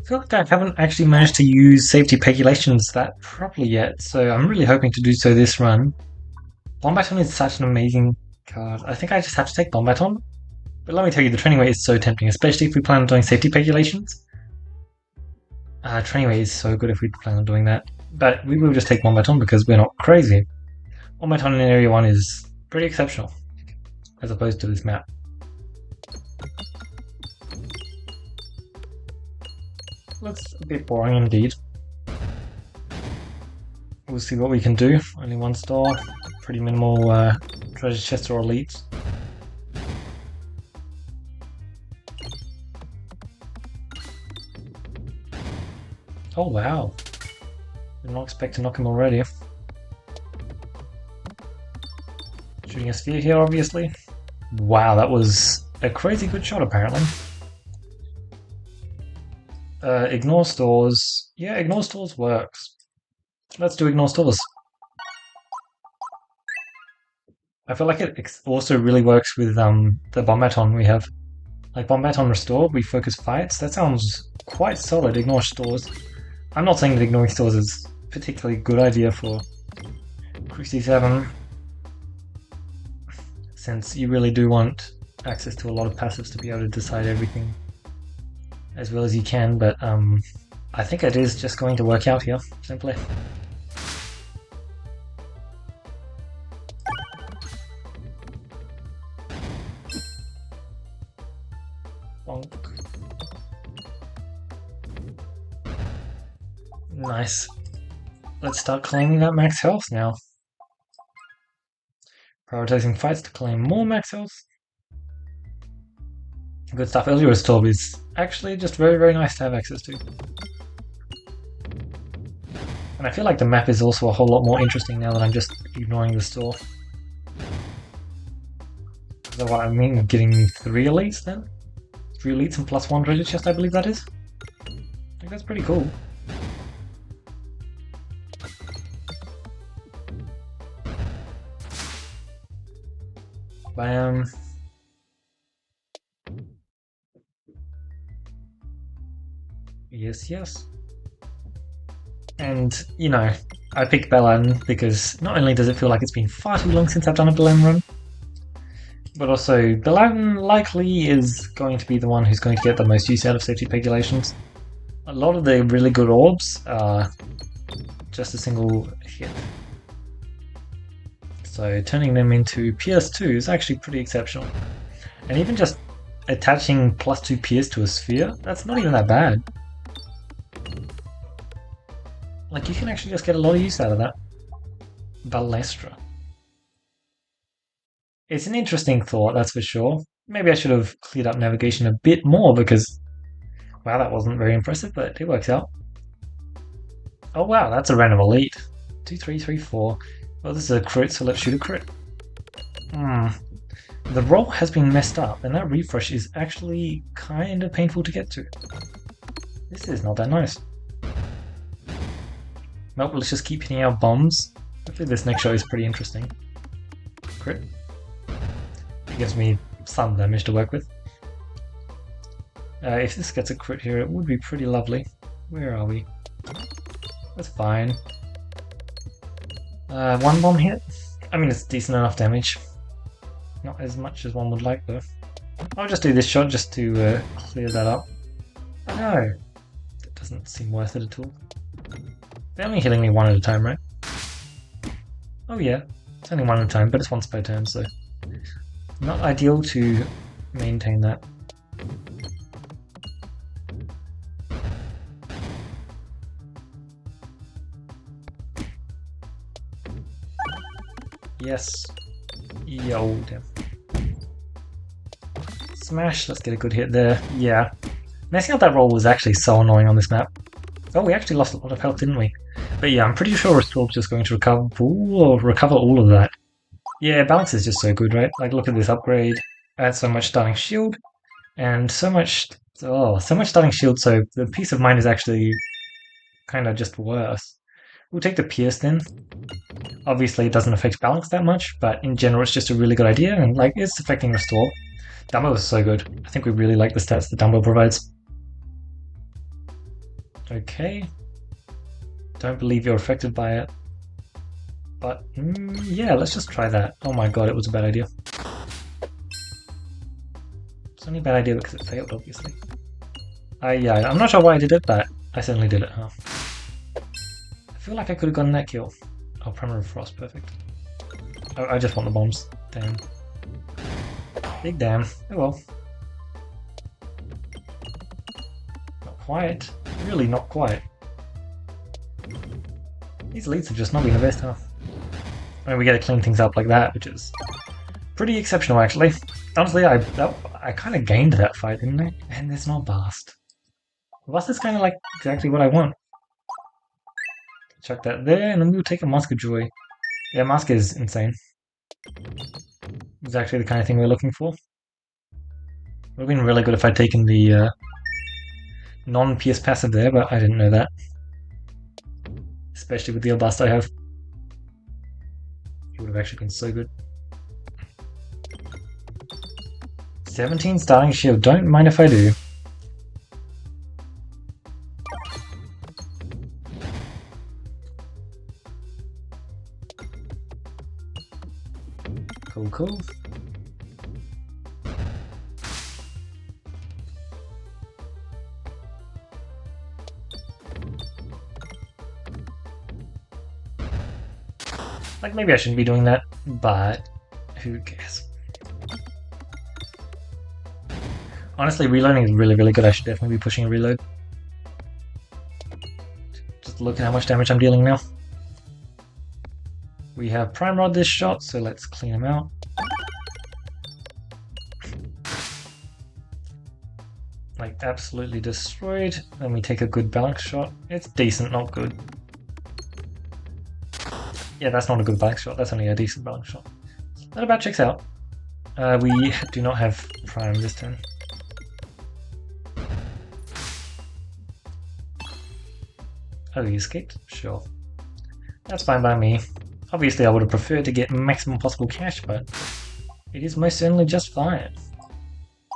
feel like I haven't actually managed to use safety pegulations that properly yet, so I'm really hoping to do so this run. Bombaton is such an amazing card. I think I just have to take Bombaton. But let me tell you, the training weight is so tempting, especially if we plan on doing safety pegulations. Training weight is so good if we plan on doing that. But we will just take Bombaton because we're not crazy. Bombaton in Area 1 is pretty exceptional, as opposed to this map. Looks a bit boring indeed. We'll see what we can do. Only one star, pretty minimal treasure chests or elites. Oh wow, did not expect to knock him already. Shooting a sphere here, obviously. Wow, that was a crazy good shot apparently. Ignore stores. Yeah, ignore stores works. Let's do ignore stores. I feel like it also really works with the Bombaton we have. Like Bombaton Restore, we focus fights. That sounds quite solid. Ignore stores. I'm not saying that ignoring stores is a particularly good idea for Cruci 7, since you really do want access to a lot of passives to be able to decide everything as well as you can, but I think it is just going to work out here, simply. Bonk. Nice. Let's start claiming that max health now. Prioritizing fights to claim more max health. Good stuff. Earlier Restore is actually just very, very nice to have access to. And I feel like the map is also a whole lot more interesting now that I'm just ignoring the store. Is that what I mean? Getting 3 elites then? 3 elites and +1 treasure chest, I believe that is. I think that's pretty cool. Bam. Yes, yes. And, you know, I picked Peglin because not only does it feel like it's been far too long since I've done a Peglin run, but also Peglin likely is going to be the one who's going to get the most use out of safety pegulations. A lot of the really good orbs are just a single hit. So turning them into PS2 is actually pretty exceptional. And even just attaching +2 PS to a sphere, that's not even that bad. Like, you can actually just get a lot of use out of that. Balestra. It's an interesting thought, that's for sure. Maybe I should have cleared up navigation a bit more because, wow, that wasn't very impressive, but it works out. Oh wow, that's a random elite. 2, 3, 3, 4. Well, this is a crit, so let's shoot a crit. The roll has been messed up, and that refresh is actually kind of painful to get to. This is not that nice. Nope, let's just keep hitting out bombs. Hopefully this next shot is pretty interesting. Crit. It gives me some damage to work with. If this gets a crit here, it would be pretty lovely. Where are we? That's fine. 1 bomb hit? I mean, it's decent enough damage. Not as much as one would like, though. I'll just do this shot just to clear that up. Oh no! That doesn't seem worth it at all. They're only hitting me 1 at a time, right? Oh yeah, it's only 1 at a time, but it's once per turn, so not ideal to maintain that. Yes. Yo, damn. Smash, let's get a good hit there. Yeah. Messing up that roll was actually so annoying on this map. Oh, we actually lost a lot of health, didn't we? But yeah, I'm pretty sure Restore's just going to recover all of that. Yeah, balance is just so good, right? Like, look at this upgrade. Adds so much starting shield, and so much starting shield, so the peace of mind is actually kind of just worse. We'll take the Pierce then. Obviously, it doesn't affect balance that much, but in general, it's just a really good idea, and like, it's affecting Restore. Dumbo is so good. I think we really like the stats that Dumbo provides. Okay. Don't believe you're affected by it. But, yeah, let's just try that. Oh my god, it was a bad idea. It's only a bad idea because it failed, obviously. Yeah, I'm not sure why I did it, but I certainly did it, huh? I feel like I could have gotten that kill. Oh, Primal Frost, perfect. Oh, I just want the bombs. Damn. Big damn. Oh well. Not quite. Really not quite. These elites have just not been the best, huh? I mean, we get to clean things up like that, which is pretty exceptional, actually. Honestly, I kind of gained that fight, didn't I? And there's no Bast. Bast is kind of like exactly what I want. Chuck that there, and then we'll take a Mask of Joy. Yeah, Mask is insane. Exactly the kind of thing we're looking for. Would have been really good if I'd taken the non-PS passive there, but I didn't know that. Especially with the Bast I have. It would have actually been so good. 17 starting shield, don't mind if I do. Cool, cool. Like, maybe I shouldn't be doing that, but who cares? Honestly, reloading is really, really good. I should definitely be pushing a reload. Just look at how much damage I'm dealing now. We have Prime Rod this shot, so let's clean him out. Like, absolutely destroyed. Then we take a good balance shot. It's decent, not good. Yeah, that's not a good balance shot. That's only a decent balance shot. That about checks out. We do not have Prime this turn. Oh, he escaped? Sure. That's fine by me. Obviously, I would have preferred to get maximum possible cash, but it is most certainly just fine.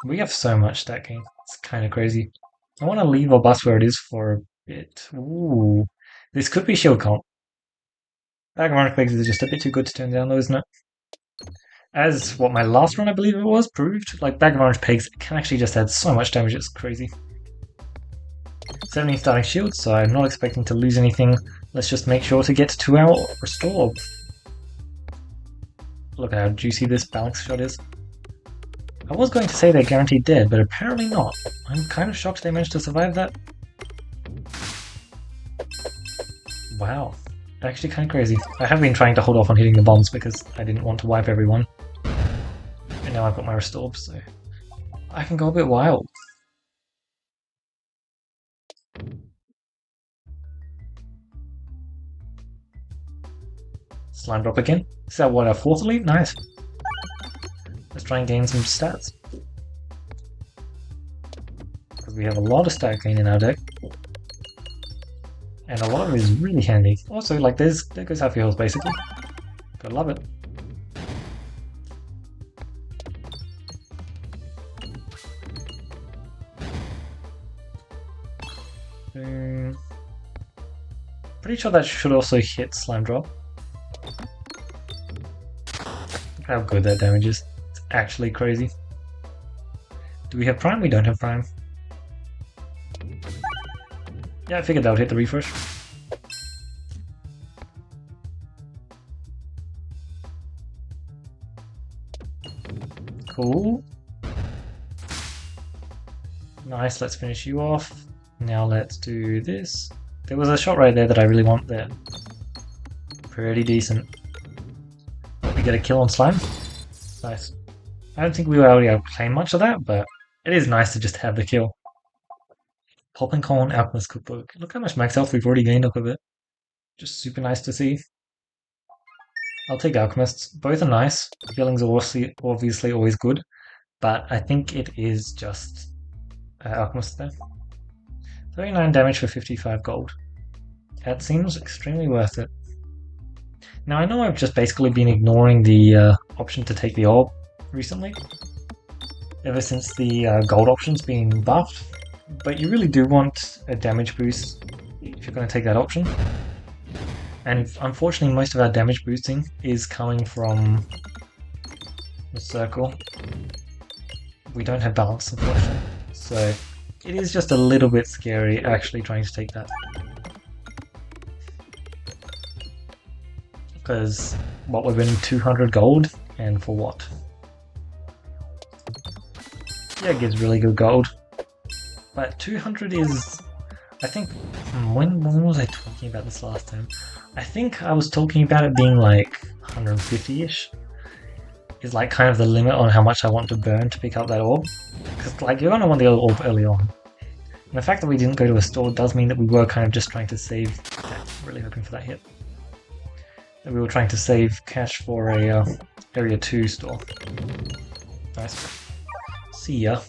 We have so much stat gain. It's kind of crazy. I want to leave our bus where it is for a bit. Ooh. This could be shield comp. Bag of Orange Pegs is just a bit too good to turn down, though, isn't it? As what my last run, I believe it was, proved. Like, Bag of Orange Pegs can actually just add so much damage, it's crazy. 17 starting shields, so I'm not expecting to lose anything. Let's just make sure to get to our restore. Look at how juicy this balance shot is. I was going to say they're guaranteed dead, but apparently not. I'm kind of shocked they managed to survive that. Wow. Actually kind of crazy. I have been trying to hold off on hitting the bombs because I didn't want to wipe everyone. And now I've got my restore, so I can go a bit wild. Slime drop again. Is that what, our fourth elite? Nice. Let's try and gain some stats. Because we have a lot of stat gain in our deck. And a lot of it is really handy. Also, like, there goes half your health, basically. Gotta love it. Pretty sure that should also hit Slime Drop. Look how good that damage is. It's actually crazy. Do we have Prime? We don't have Prime. Yeah, I figured that would hit the refresh. Cool. Nice, let's finish you off. Now let's do this. There was a shot right there that I really want there. Pretty decent. We get a kill on Slime. Nice. I don't think we were able to claim much of that, but it is nice to just have the kill. Popping Corn Alchemist Cookbook. Look how much max health we've already gained up of it. Just super nice to see. I'll take Alchemists. Both are nice. Healing's obviously always good, but I think it is just Alchemist there. 39 damage for 55 gold. That seems extremely worth it. Now I know I've just basically been ignoring the option to take the orb recently. Ever since the gold option's been buffed. But you really do want a damage boost if you're going to take that option. And unfortunately, most of our damage boosting is coming from the circle. We don't have balance, unfortunately. So it is just a little bit scary actually trying to take that. Because what, we're winning 200 gold, and for what? Yeah, it gives really good gold. But 200 is... I think... When was I talking about this last time? I think I was talking about it being like 150-ish. Is like kind of the limit on how much I want to burn to pick up that orb. Because like you're going to want the orb early on. And the fact that we didn't go to a store does mean that we were kind of just trying to save... really hoping for that hit. That we were trying to save cash for a Area 2 store. Nice. See ya.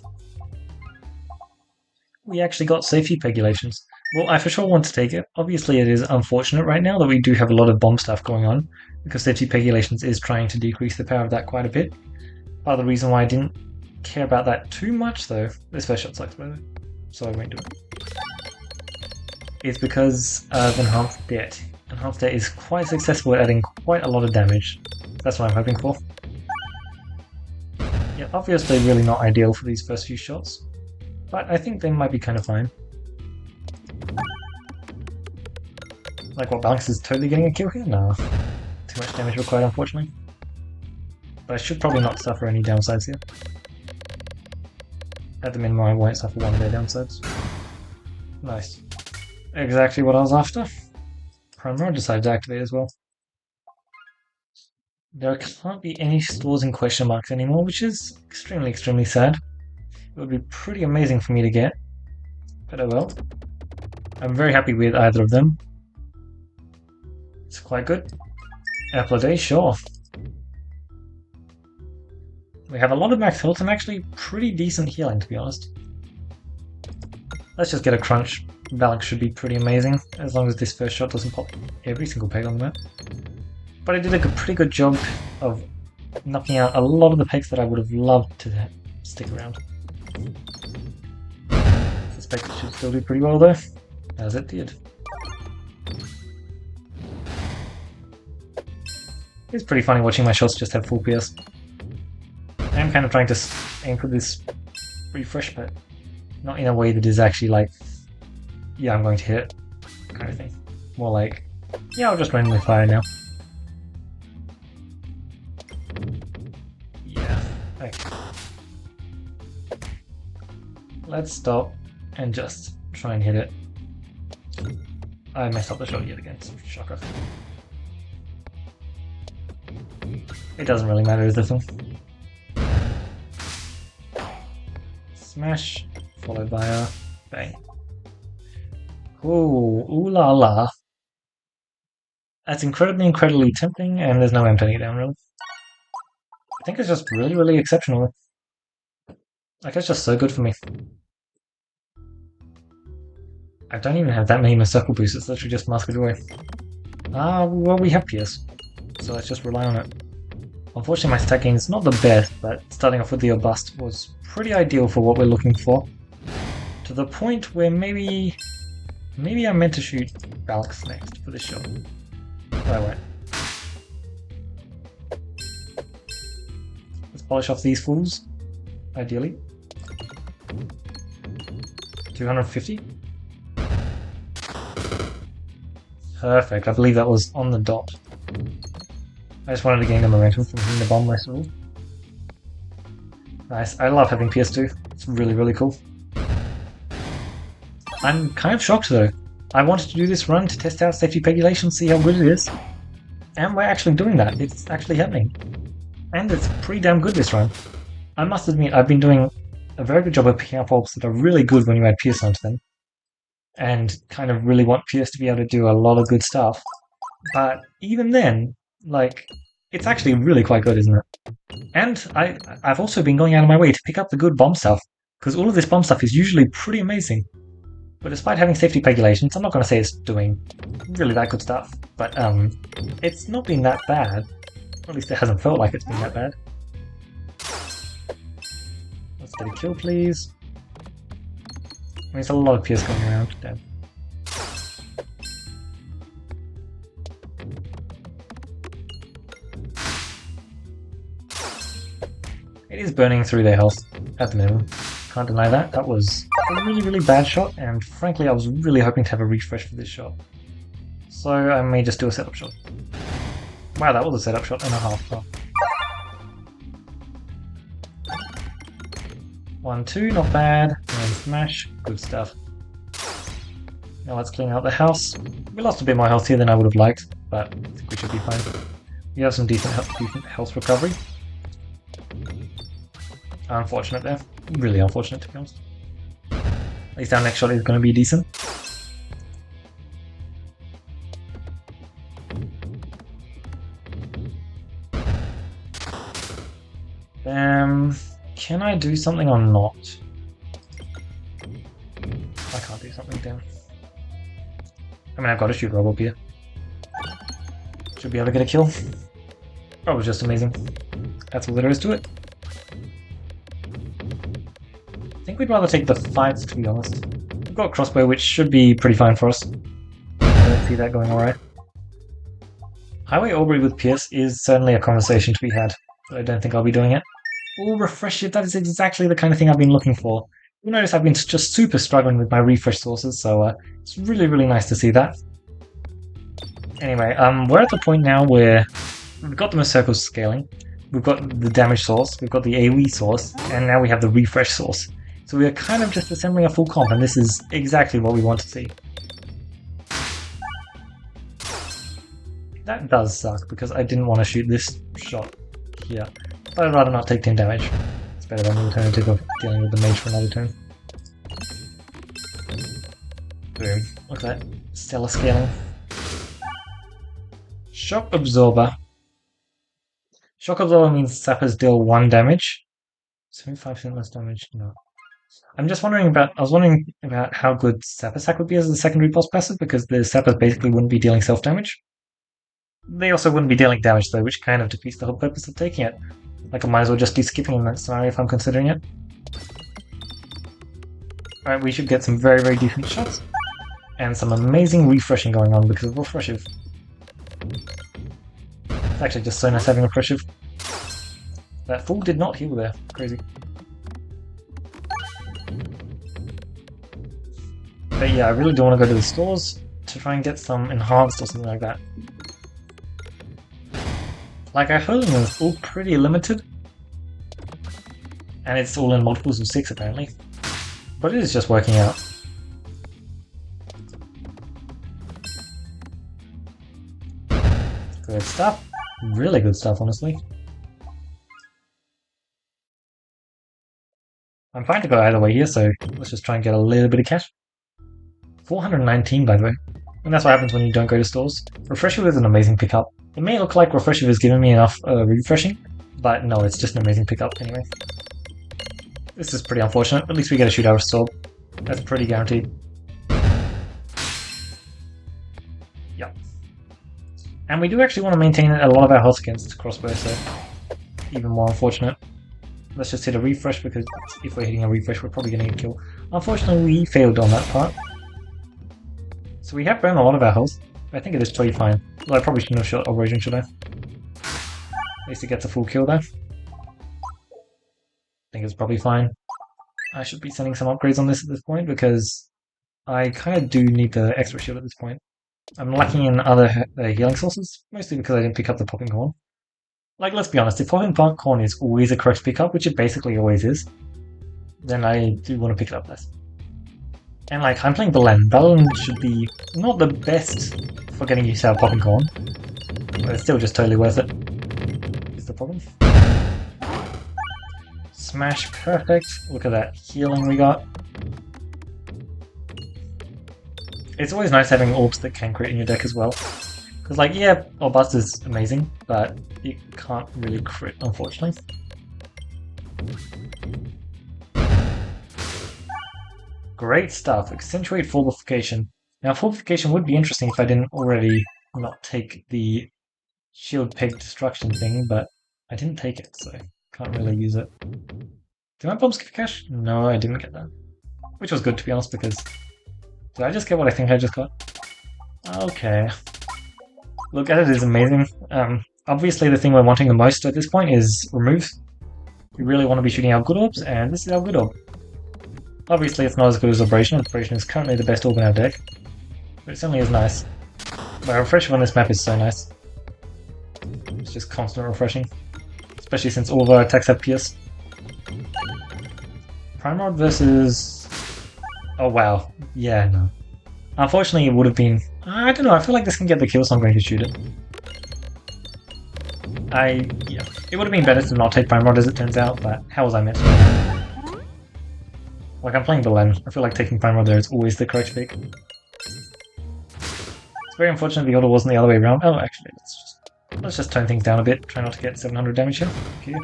We actually got safety pegulations. Well, I for sure want to take it. Obviously it is unfortunate right now that we do have a lot of bomb stuff going on, because safety pegulations is trying to decrease the power of that quite a bit. Part of the reason why I didn't care about that too much though, this first shot sucks by the way, so I won't do it, is because of Enhanced Debt. Enhanced Debt is quite successful at adding quite a lot of damage. That's what I'm hoping for. Yeah, obviously really not ideal for these first few shots, but I think they might be kind of fine. Like what, Balance is totally getting a kill here? No. Too much damage required, unfortunately. But I should probably not suffer any downsides here. At the minimum, I won't suffer one of their downsides. Nice. Exactly what I was after. Primordial decided to activate as well. There can't be any stores in question marks anymore, which is extremely, extremely sad. It would be pretty amazing for me to get, but oh well. I'm very happy with either of them. It's quite good. Apple a day, sure. We have a lot of max health and actually pretty decent healing, to be honest. Let's just get a crunch. Balance should be pretty amazing, as long as this first shot doesn't pop every single peg on the map. But I did a pretty good job of knocking out a lot of the pegs that I would have loved to stick around. Suspect it should still do pretty well though, as it did. It's pretty funny watching my shots just have full PS. I am kind of trying to aim for this refresh, but not in a way that is actually like, yeah, I'm going to hit it, kind of thing. More like, yeah, I'll just randomly fire now. Yeah, okay. Let's stop and just try and hit it. I messed up the shot yet again, shocker. It doesn't really matter, is this one? Smash, followed by a bang. Ooh, ooh la la. That's incredibly tempting, and there's no way I'm turning it down, really. I think it's just really exceptional. Like, it's just so good for me. I don't even have that many circle boosts, it's literally just mask it away. Ah, well, we have PS, so let's just rely on it. Unfortunately, my stat gain is not the best, but starting off with the Bust was pretty ideal for what we're looking for. To the point where maybe I'm meant to shoot Balix next for this shot. But I won't. Let's polish off these fools, ideally. 250. Perfect, I believe that was on the dot. I just wanted to gain the momentum from hitting the bomb most of all. Nice, I love having PS2, it's really cool. I'm kind of shocked though. I wanted to do this run to test out safety pegulation, see how good it is. And we're actually doing that, it's actually happening. And it's pretty damn good this run. I must admit, I've been doing a very good job of picking up orbs that are really good when you add PS onto them. And kind of really want PS to be able to do a lot of good stuff. But even then, like, it's actually really quite good, isn't it? And I've also been going out of my way to pick up the good bomb stuff, because all of this bomb stuff is usually pretty amazing. But despite having safety pegulations, I'm not going to say it's doing really that good stuff, but it's not been that bad. Or at least it hasn't felt like it's been that bad. Let's get a kill, please. There's a lot of Pierce going around. Damn. It is burning through their health at the minimum. Can't deny that. That was a really, really bad shot, and frankly, I was really hoping to have a refresh for this shot. So I may just do a setup shot. Wow, that was a setup shot and a half. Oh. 1, 2, not bad. And smash, good stuff. Now let's clean out the house. We lost a bit more health here than I would have liked, but I think we should be fine. We have some decent health recovery. Unfortunate there. Really unfortunate, to be honest. At least our next shot is going to be decent. Can I do something or not? I can't do something, damn. I mean, I've got to shoot Rob up here. Should be able to get a kill. That was just amazing. That's all there is to it. I think we'd rather take the fights, to be honest. We've got crossbow, which should be pretty fine for us. I don't see that going alright. Highway Aubrey with Pierce is certainly a conversation to be had, but I don't think I'll be doing it. Oh, refresh it, that is exactly the kind of thing I've been looking for. You'll notice I've been just super struggling with my refresh sources, so it's really, really nice to see that. Anyway, we're at the point now where we've got the circle scaling, we've got the damage source, we've got the AoE source, and now we have the refresh source. So we are kind of just assembling a full comp, and this is exactly what we want to see. That does suck, because I didn't want to shoot this shot here. But I'd rather not take 10 damage. It's better than the alternative of dealing with the mage for another turn. Boom. Look at that. Stellar scaling. Shock Absorber. Shock Absorber means sappers deal 1 damage. 75% less damage? No. I was wondering about how good Sapper Sack would be as a secondary boss passive, because the sappers basically wouldn't be dealing self-damage. They also wouldn't be dealing damage though, which kind of defeats the whole purpose of taking it. Like I might as well just be skipping in that scenario if I'm considering it. Alright, we should get some very, very decent shots. And some amazing refreshing going on because of Refreshive. It's actually just so nice having Refreshive. That fool did not heal there. Crazy. But yeah, I really do want to go to the stores to try and get some enhanced or something like that. Like, our hurling is all pretty limited. And it's all in multiples of 6 apparently. But it is just working out. Good stuff. Really good stuff, honestly. I'm fine to go either way here, so let's just try and get a little bit of cash. 419, by the way. And that's what happens when you don't go to stores. Refreshive is an amazing pickup. It may look like Refreshive is giving me enough refreshing, but no, it's just an amazing pickup anyway. This is pretty unfortunate. At least we get a shootout sword. That's pretty guaranteed. Yep. And we do actually want to maintain a lot of our health against crossbow, so even more unfortunate. Let's just hit a refresh, because if we're hitting a refresh, we're probably going to get killed. Unfortunately, we failed on that part. So we have burned a lot of our health. I think it is totally fine. Well, I probably shouldn't have shot Operation, should I? At least it gets a full kill there. I think it's probably fine. I should be sending some upgrades on this at this point, because I kind of do need the extra shield at this point. I'm lacking in other healing sources, mostly because I didn't pick up the popping corn. Like, let's be honest, if popping corn is always a correct pickup, which it basically always is, then I do want to pick it up less. And like, I'm playing Belen. Belen should be not the best for getting used to have popping corn, but it's still just totally worth it. Is the problem. Smash, perfect. Look at that healing we got. It's always nice having orbs that can crit in your deck as well. Because like, yeah, Orbust is amazing, but you can't really crit, unfortunately. Great stuff. Accentuate Fortification. Now, Fortification would be interesting if I didn't already not take the Shield Peg Destruction thing, but I didn't take it, so can't really use it. Did my bombs give cash? No, I didn't get that. Which was good, to be honest, because... Did I just get what I think I just got? Okay. Look, edit is amazing. Obviously the thing we're wanting the most at this point is removes. We really want to be shooting our good orbs, and this is our good orb. Obviously it's not as good as Abrasion. Abrasion is currently the best orb in our deck, but it certainly is nice. But refreshing on this map is so nice. It's just constant refreshing. Especially since all of our attacks have Pierce. Prime Rod versus... Oh wow. Yeah, no. Unfortunately it would have been... I don't know, I feel like this can get the kill, so I'm going to shoot it. Yeah. It would have been better to not take Prime Rod as it turns out, but how was I meant to? Like, I'm playing Belen. I feel like taking Prime Rod there is always the correct pick. It's very unfortunate the order wasn't the other way around. Oh, actually, let's just tone things down a bit. Try not to get 700 damage here. Okay.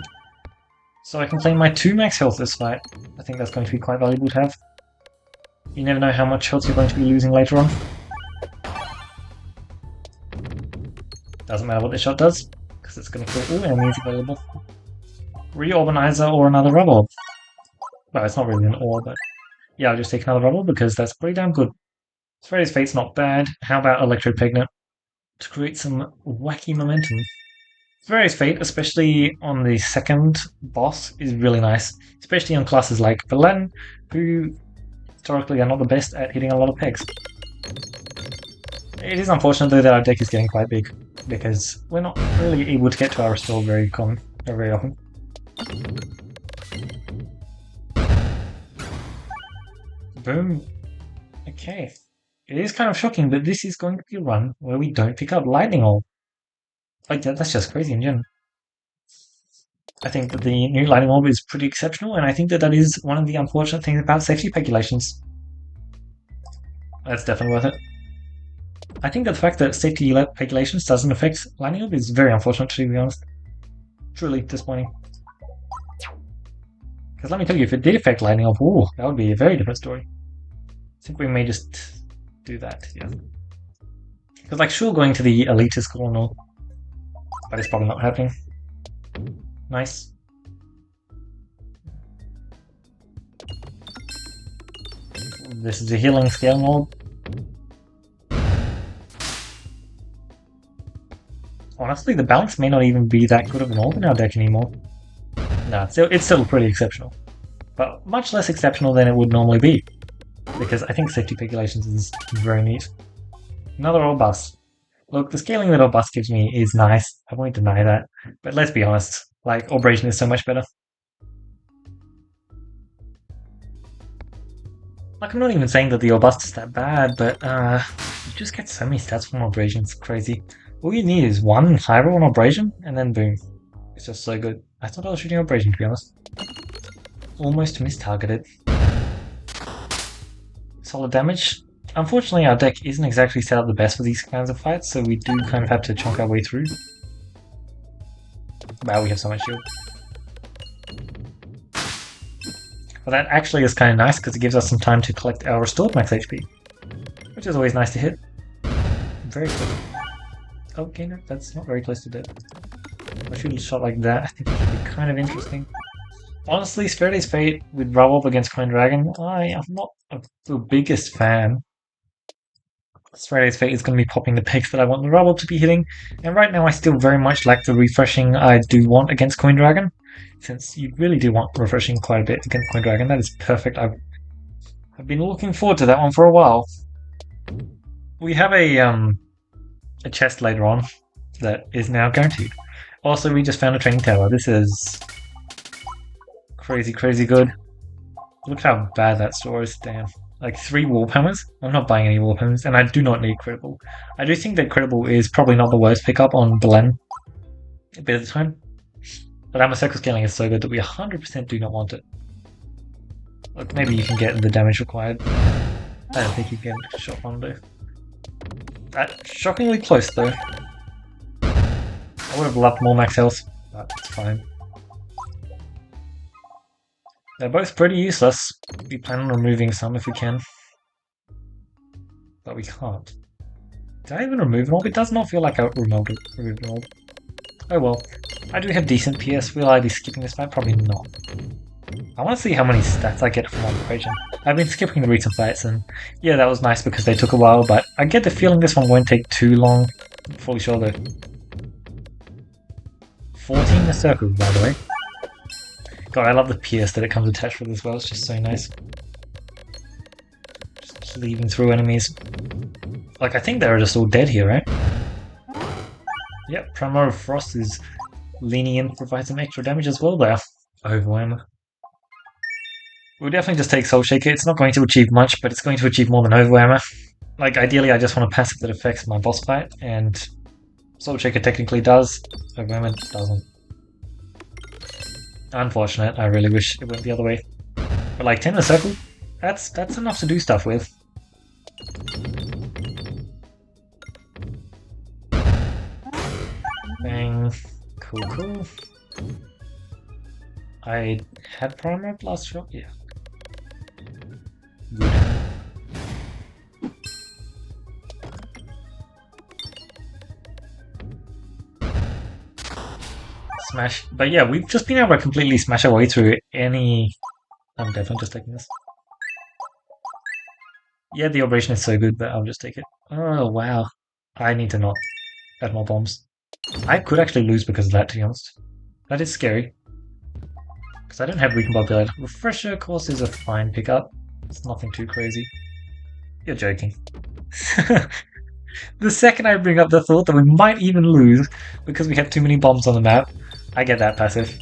So I can claim my 2 max health this fight. I think that's going to be quite valuable to have. You never know how much health you're going to be losing later on. Doesn't matter what this shot does, because it's going to kill all enemies available. Reorbanizer or another rubble. Well, it's not really an orb, but yeah, I'll just take another rubble because that's pretty damn good. Sphere's Fate's not bad. How about I Peglin to create some wacky momentum? Sphere's Fate, especially on the second boss, is really nice. Especially on classes like Belen, who historically are not the best at hitting a lot of pegs. It is unfortunate though that our deck is getting quite big, because we're not really able to get to our restore very often. Boom. Okay. It is kind of shocking, but this is going to be a run where we don't pick up Lightning Orb. Like, that's just crazy in general. I think that the new Lightning Orb is pretty exceptional, and I think that that is one of the unfortunate things about safety pegulations. That's definitely worth it. I think that the fact that safety pegulations doesn't affect Lightning Orb is very unfortunate, to be honest. Truly disappointing. Because let me tell you, if it did affect Lightning Orb, ooh, that would be a very different story. I think we may just do that, yeah. Because, like, sure, going to the elite is cool and all, but it's probably not happening. Nice. This is a healing scale orb. Honestly, the balance may not even be that good of an orb in our deck anymore. No, it's still pretty exceptional. But much less exceptional than it would normally be. Because I think safety pegulations is very neat. Another orb bust. Look, the scaling that orb bust gives me is nice. I won't deny that. But let's be honest, like, Orbration is so much better. Like, I'm not even saying that the orb bust is that bad, but you just get so many stats from Orbration, it's crazy. All you need is one high roll on Orbration, and then boom. It's just so good. I thought I was shooting Orbration, to be honest. Almost mistargeted. Solid damage. Unfortunately, our deck isn't exactly set up the best for these kinds of fights, so we do kind of have to chunk our way through. Wow, we have so much shield. But that actually is kind of nice, because it gives us some time to collect our restored max HP. Which is always nice to hit. Very good. Okay, no, that's not very close to dead. If I shoot a shot like that, I think it would be kind of interesting. Honestly, Sphere's Fate with Rub against Coin Dragon, I am not the biggest fan. Sphere's Fate is going to be popping the pegs that I want the Rubble to be hitting, and right now I still very much like the refreshing I do want against Coin Dragon, since you really do want refreshing quite a bit against Coin Dragon. That is perfect. I've been looking forward to that one for a while. We have a chest later on that is now guaranteed. Also, we just found a training tower. This is crazy, crazy good. Look how bad that store is, damn. Like 3 Warp Hammers? I'm not buying any Warp Hammers, and I do not need Credible. I do think that Credible is probably not the worst pickup on Belen a bit of the time. But our circle scaling is so good that we 100% do not want it. Look, maybe you can get the damage required. I don't think you can shot one though. That's shockingly close though. I would have loved more max health, but it's fine. They're both pretty useless. We plan on removing some if we can. But we can't. Did I even remove an orb? It does not feel like I removed an orb. Oh well. I do have decent PS. Will I be skipping this fight? Probably not. I want to see how many stats I get from Operation. I've been skipping the recent fights, and yeah, that was nice because they took a while, but I get the feeling this one won't take too long. I'm fully sure though. 14 the circle, by the way. God, I love the pierce that it comes attached with as well. It's just so nice. Just cleaving through enemies. Like, I think they're just all dead here, right? Yep, Primordial Frost is leaning in, provides some extra damage as well there. Overwhelm. We'll definitely just take Soul Shaker. It's not going to achieve much, but it's going to achieve more than Overwhelmer. Like, ideally, I just want a passive that affects my boss fight, and Soul Shaker technically does. Overwhelmer doesn't. Unfortunate. I really wish it went the other way. But like 10 in a circle, that's enough to do stuff with. Bang. Cool. I had primer last shot, yeah. Good. Smash. But yeah, we've just been able to completely smash our way through any... I'm definitely just taking this. Yeah, the operation is so good, but I'll just take it. Oh, wow. I need to not add more bombs. I could actually lose because of that, to be honest. That is scary. Because I don't have Recombobulator. Refresher, of course, is a fine pickup. It's nothing too crazy. You're joking. The second I bring up the thought that we might even lose because we have too many bombs on the map, I get that passive.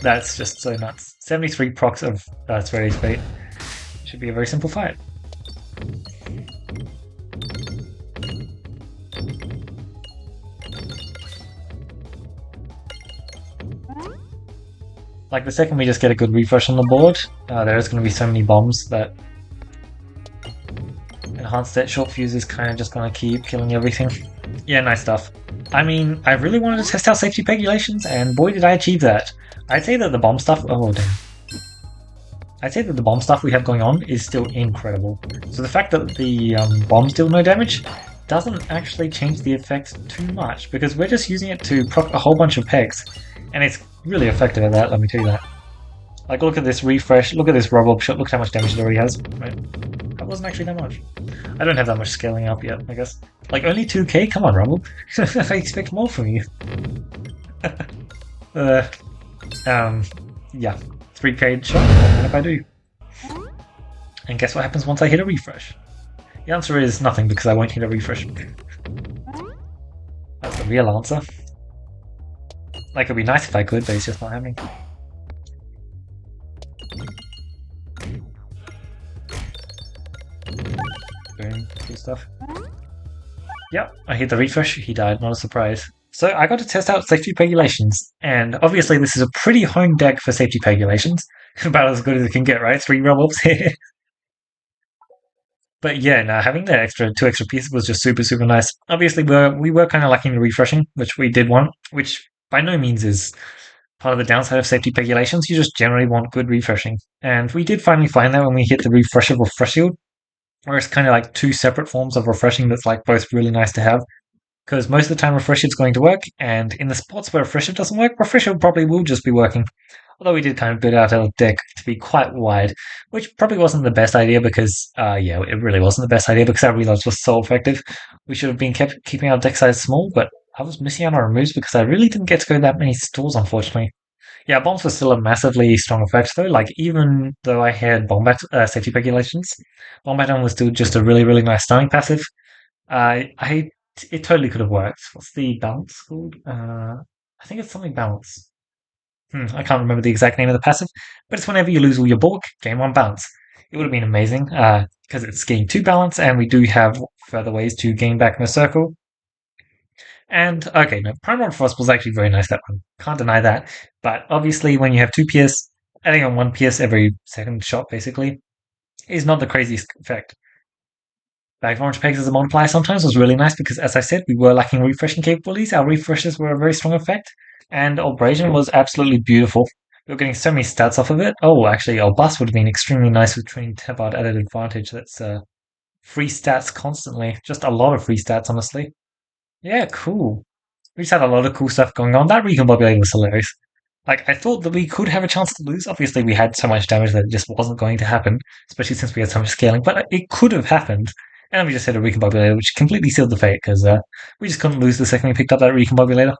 That's just so nuts. 73 procs of Severity Fate. Should be a very simple fight. Like, the second we just get a good refresh on the board, there's going to be so many bombs that enhanced set short fuse is kind of just going to keep killing everything. Yeah, nice stuff. I mean, I really wanted to test out safety regulations, and boy did I achieve that. I'd say that the bomb stuff... Oh, damn. I'd say that the bomb stuff we have going on is still incredible. So the fact that the bombs deal no damage doesn't actually change the effect too much, because we're just using it to proc a whole bunch of pegs. And it's really effective at that, let me tell you that. Like, look at this refresh, look at this Rob shot, look at how much damage it already has. Right? That wasn't actually that much. I don't have that much scaling up yet, I guess. Like, only 2k? Come on, Rumble. I expect more from you. Yeah. 3k shot, what if I do? And guess what happens once I hit a refresh? The answer is nothing, because I won't hit a refresh. That's the real answer. Like, it'd be nice if I could, but it's just not happening. Boom, cool stuff. Yep, I hit the refresh, he died, not a surprise. So I got to test out safety regulations, and obviously this is a pretty home deck for safety regulations. About as good as it can get, right? 3 roll-ups here. But yeah, no, having the two extra pieces was just super, super nice. Obviously, we were kind of lacking the refreshing, which we did want, which by no means is part of the downside of safety regulations. You just generally want good refreshing. And we did finally find that when we hit the refresh of Refresh Shield, where it's kind of like two separate forms of refreshing that's like both really nice to have. Because most of the time Refresh Shield's going to work, and in the spots where Refresh Shield doesn't work, Refresh Shield probably will just be working. Although we did kind of build out our deck to be quite wide, which probably wasn't the best idea because, yeah, it really wasn't the best idea because our reloads were so effective. We should have been keeping our deck size small, but I was missing out on removes because I really didn't get to go that many stores, unfortunately. Yeah, bombs were still a massively strong effect though. Like, even though I had Bombat safety regulations, Bombat was still just a really, really nice stunning passive. It totally could have worked. What's the balance called? I think it's something balance. I can't remember the exact name of the passive, but it's whenever you lose all your bulk, gain 1 balance. It would have been amazing, because it's gain 2 balance, and we do have further ways to gain back in a circle. And, okay, no, Primal Frost was actually very nice, that one. Can't deny that. But obviously, when you have 2 PS, adding on 1 PS every second shot, basically, is not the craziest effect. Bag of Orange Pegs as a multiplier sometimes was really nice because, as I said, we were lacking refreshing capabilities. Our refreshes were a very strong effect. And Abrasion was absolutely beautiful. We were getting so many stats off of it. Oh, actually, Albus would have been extremely nice with Trained Tabard added advantage. That's free stats constantly. Just a lot of free stats, honestly. Yeah, cool. We just had a lot of cool stuff going on. That recombobulating was hilarious. Like, I thought that we could have a chance to lose. Obviously, we had so much damage that it just wasn't going to happen, especially since we had so much scaling, but it could have happened. And we just had a recombobulator, which completely sealed the fate because we just couldn't lose the second we picked up that recombobulator.